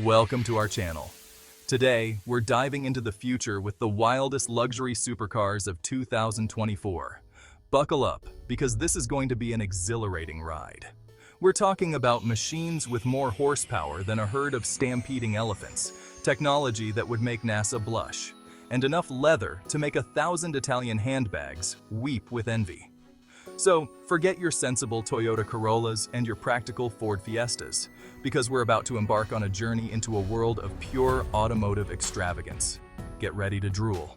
Welcome to our channel. Today, we're diving into the future with the wildest luxury supercars of 2024. Buckle up, because this is going to be an exhilarating ride. We're talking about machines with more horsepower than a herd of stampeding elephants, technology that would make NASA blush, and enough leather to make 1,000 Italian handbags weep with envy. So, forget your sensible Toyota Corollas and your practical Ford Fiestas, because we're about to embark on a journey into a world of pure automotive extravagance. Get ready to drool.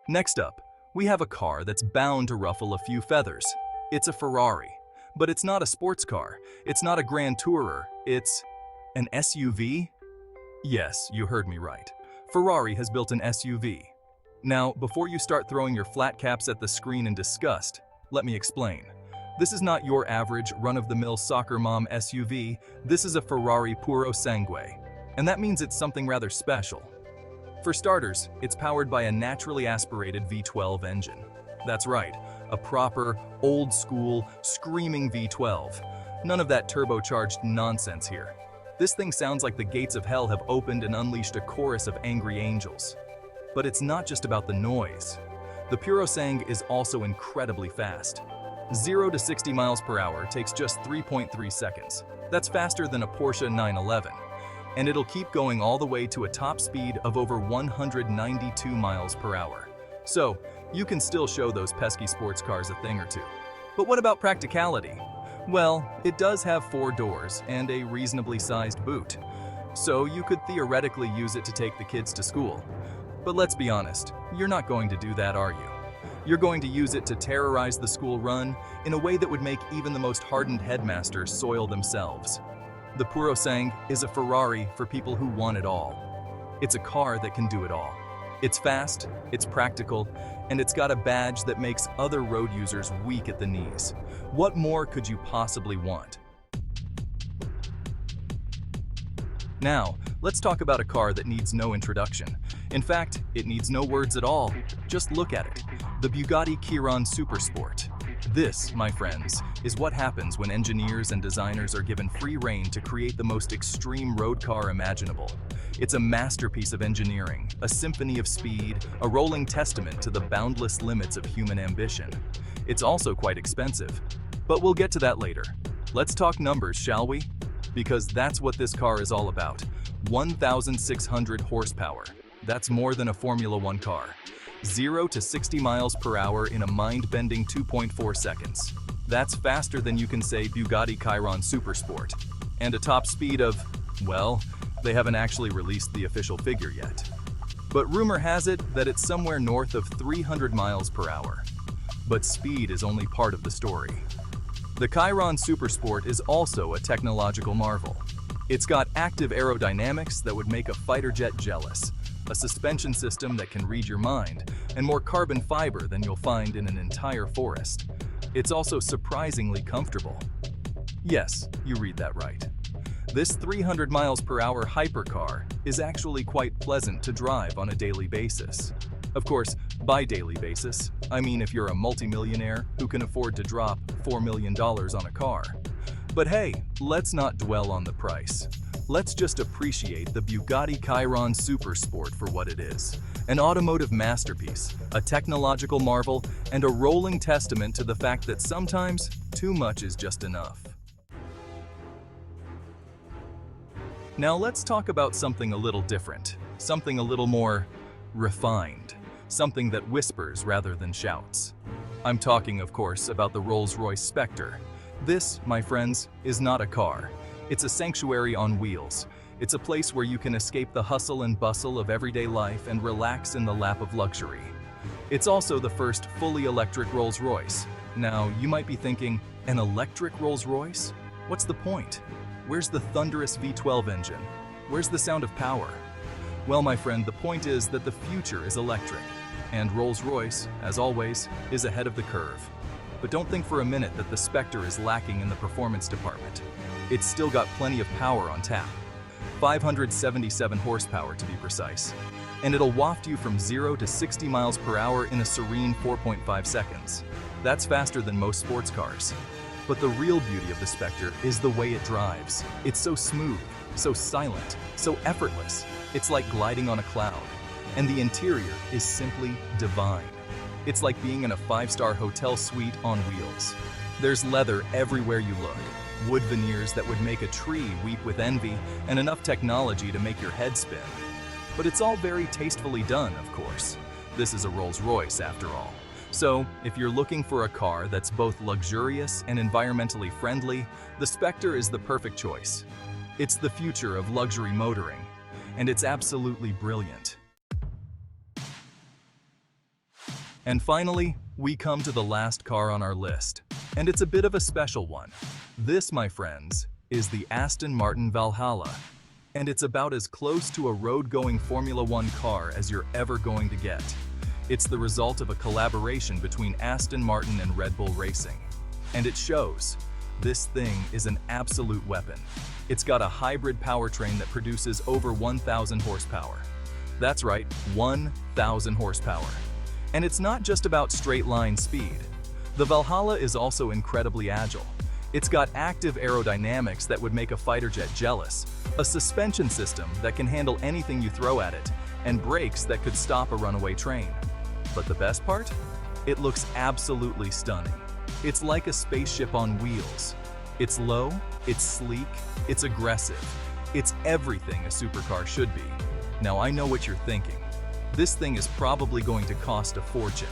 Next up, we have a car that's bound to ruffle a few feathers. It's a Ferrari. But it's not a sports car. It's not a Grand Tourer. It's an SUV? Yes, you heard me right. Ferrari has built an SUV. Now, before you start throwing your flat caps at the screen in disgust, let me explain. This is not your average run-of-the-mill soccer mom SUV. This is a Ferrari Puro Sangue. And that means it's something rather special. For starters, it's powered by a naturally aspirated V12 engine. That's right, a proper, old-school, screaming V12. None of that turbocharged nonsense here. This thing sounds like the gates of hell have opened and unleashed a chorus of angry angels. But it's not just about the noise. The Puro Sang is also incredibly fast. 0 to 60 miles per hour takes just 3.3 seconds. That's faster than a Porsche 911. And it'll keep going all the way to a top speed of over 192 miles per hour. So, you can still show those pesky sports cars a thing or two. But what about practicality? Well, it does have 4 doors and a reasonably sized boot. So you could theoretically use it to take the kids to school. But let's be honest, you're not going to do that, are you? You're going to use it to terrorize the school run in a way that would make even the most hardened headmasters soil themselves. The Puro Sang is a Ferrari for people who want it all. It's a car that can do it all. It's fast, it's practical, and it's got a badge that makes other road users weak at the knees. What more could you possibly want? Now, let's talk about a car that needs no introduction. In fact, it needs no words at all. Just look at it. The Bugatti Chiron Supersport. This, my friends, is what happens when engineers and designers are given free rein to create the most extreme road car imaginable. It's a masterpiece of engineering, a symphony of speed, a rolling testament to the boundless limits of human ambition. It's also quite expensive, but we'll get to that later. Let's talk numbers, shall we? Because that's what this car is all about. 1,600 horsepower. That's more than a Formula One car. 0 to 60 miles per hour in a mind-bending 2.4 seconds. That's faster than you can say Bugatti Chiron Supersport. And a top speed of, well, they haven't actually released the official figure yet. But rumor has it that it's somewhere north of 300 miles per hour. But speed is only part of the story. The Chiron Supersport is also a technological marvel. It's got active aerodynamics that would make a fighter jet jealous. a suspension system that can read your mind, and more carbon fiber than you'll find in an entire forest. It's also surprisingly comfortable. Yes, you read that right. This 300 miles per hour hypercar is actually quite pleasant to drive on a daily basis. Of course, by daily basis, I mean if you're a multimillionaire who can afford to drop $4 million on a car. But hey, let's not dwell on the price. Let's just appreciate the Bugatti Chiron Supersport for what it is. An automotive masterpiece, a technological marvel, and a rolling testament to the fact that sometimes too much is just enough. Now let's talk about something a little different, something a little more refined, something that whispers rather than shouts. I'm talking, of course, about the Rolls-Royce Spectre. This, my friends, is not a car. It's a sanctuary on wheels. It's a place where you can escape the hustle and bustle of everyday life and relax in the lap of luxury. It's also the first fully electric Rolls-Royce. Now, you might be thinking, an electric Rolls-Royce? What's the point? Where's the thunderous V12 engine? Where's the sound of power? Well, my friend, the point is that the future is electric, and Rolls-Royce, as always, is ahead of the curve. But don't think for a minute that the Spectre is lacking in the performance department. It's still got plenty of power on tap. 577 horsepower to be precise. And it'll waft you from 0 to 60 miles per hour in a serene 4.5 seconds. That's faster than most sports cars. But the real beauty of the Spectre is the way it drives. It's so smooth, so silent, so effortless. It's like gliding on a cloud. And the interior is simply divine. It's like being in a 5-star hotel suite on wheels. There's leather everywhere you look, wood veneers that would make a tree weep with envy, and enough technology to make your head spin. But it's all very tastefully done, of course. This is a Rolls-Royce after all. So, if you're looking for a car that's both luxurious and environmentally friendly, the Spectre is the perfect choice. It's the future of luxury motoring, and it's absolutely brilliant. And finally, we come to the last car on our list, and it's a bit of a special one. This, my friends, is the Aston Martin Valhalla, and it's about as close to a road-going Formula One car as you're ever going to get. It's the result of a collaboration between Aston Martin and Red Bull Racing. And it shows. This thing is an absolute weapon. It's got a hybrid powertrain that produces over 1,000 horsepower. That's right, 1,000 horsepower. And it's not just about straight-line speed. The Valhalla is also incredibly agile. It's got active aerodynamics that would make a fighter jet jealous, a suspension system that can handle anything you throw at it, and brakes that could stop a runaway train. But the best part? It looks absolutely stunning. It's like a spaceship on wheels. It's low, it's sleek, it's aggressive. It's everything a supercar should be. Now I know what you're thinking. This thing is probably going to cost a fortune,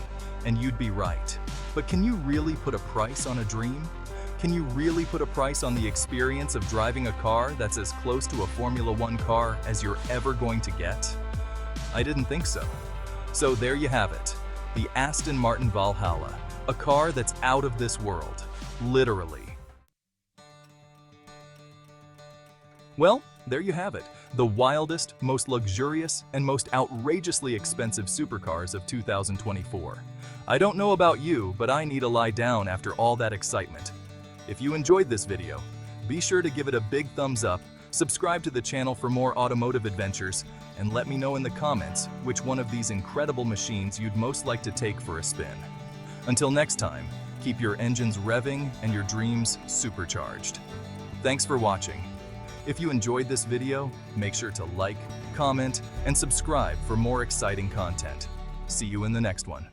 and you'd be right. But can you really put a price on a dream? Can you really put a price on the experience of driving a car that's as close to a Formula One car as you're ever going to get? I didn't think so. So there you have it, the Aston Martin Valhalla, a car that's out of this world, literally. Well, there you have it, the wildest, most luxurious, and most outrageously expensive supercars of 2024. I don't know about you, but I need to lie down after all that excitement. If you enjoyed this video, be sure to give it a big thumbs up, subscribe to the channel for more automotive adventures, and let me know in the comments which one of these incredible machines you'd most like to take for a spin. Until next time, keep your engines revving and your dreams supercharged. Thanks for watching. If you enjoyed this video, make sure to like, comment, and subscribe for more exciting content. See you in the next one.